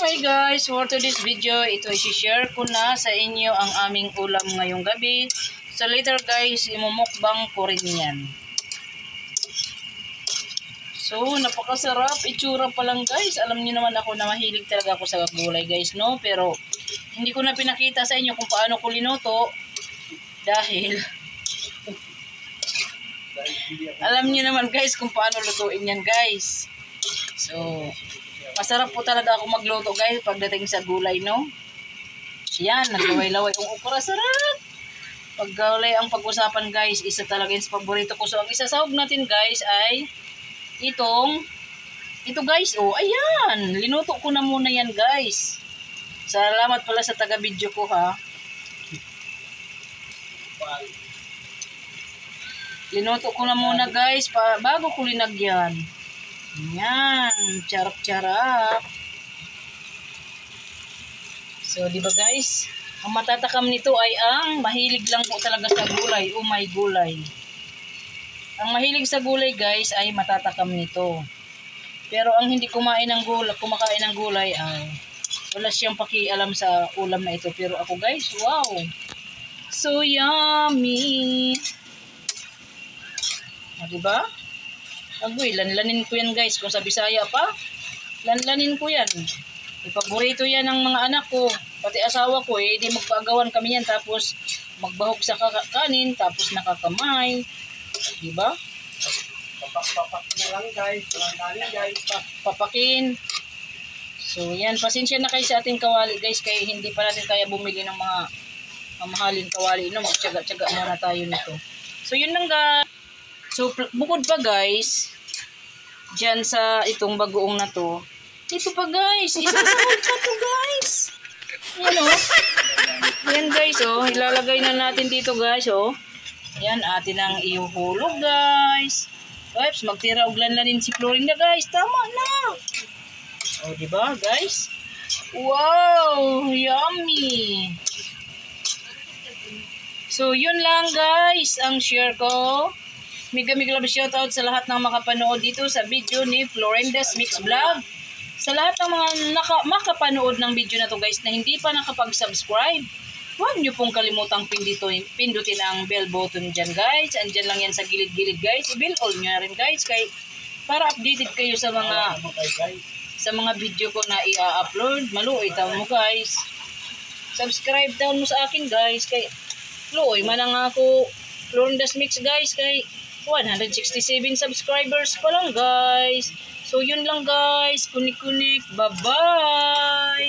Okay guys, for today's video, ito i-share ko na sa inyo ang aming ulam ngayong gabi. So later guys, imumukbang ko rin yan. So napakasarap, itsura pa lang guys. Alam niyo naman ako na mahilig talaga ako sa gulay guys, no? Pero hindi ko na pinakita sa inyo kung paano ko linuto. Dahil alam niyo naman guys kung paano lutuin yan guys. So masarap po talaga ako magluto guys pagdating sa gulay, no? Yan, naglaway-laway ang okra, sarap! Pag gulay ang pag-usapan guys, isa talaga yung paborito ko. So ang isasahog natin guys ay ito guys, oh, ayan! Linuto ko na muna yan guys. Salamat pala sa taga-video ko ha. Linuto ko na muna guys bago ko linagyan. Yan, charap-charap. So, di ba guys? Ang matatakam nito ay ang mahilig lang po talaga sa gulay. Oh my gulay. Ang mahilig sa gulay guys ay matatakam nito. Pero ang hindi kumakain ng gulay ay wala siyang pakialam sa ulam na ito. Pero ako guys, wow! So yummy! Di ba? Agoy, lanlanin ko yan guys. Kung sa Bisaya pa, lanlanin ko yan. Ipaborito yan ng mga anak ko. Pati asawa ko eh, di magpagawan kami yan. Tapos magbahog sa kanin, tapos nakakamay. Diba? Papakin na lang guys. Lanlanin guys. Papakin. So yan, pasensya na kayo sa ating kawali guys. Kaya hindi pa natin kaya bumili ng mga mamahaling kawali. No? Magtyaga-tyaga muna tayo nito. So yun lang guys. So, bukod pa guys, dyan sa itong bagoong na to, ito pa guys, isasahog pa to guys. Yan o. Yan guys o, ilalagay na natin dito guys o. Yan, atin ang iuhulog guys. Oops, magtira og lanlanin si Florinda guys, tama na. O, diba guys? Wow, yummy. So, yun lang guys, ang share ko. Mega love shoutout sa lahat ng makapanood dito sa video ni Florinda's Mix Vlog. Sa lahat ng mga makapanood ng video na to guys na hindi pa nakapag-subscribe, huwag nyo pong kalimutang pindutin ang bell button dyan guys. Andyan lang yan sa gilid-gilid guys. I-bell all nyo na rin guys para updated kayo sa mga video ko na i-upload. Maluoy taon mo guys. Subscribe taon mo sa akin guys. Kay luoy man ang ako Florinda's Mix guys. Kay 167 subscribers pa lang guys. So yun lang guys. Kunik-kunik. Bye-bye.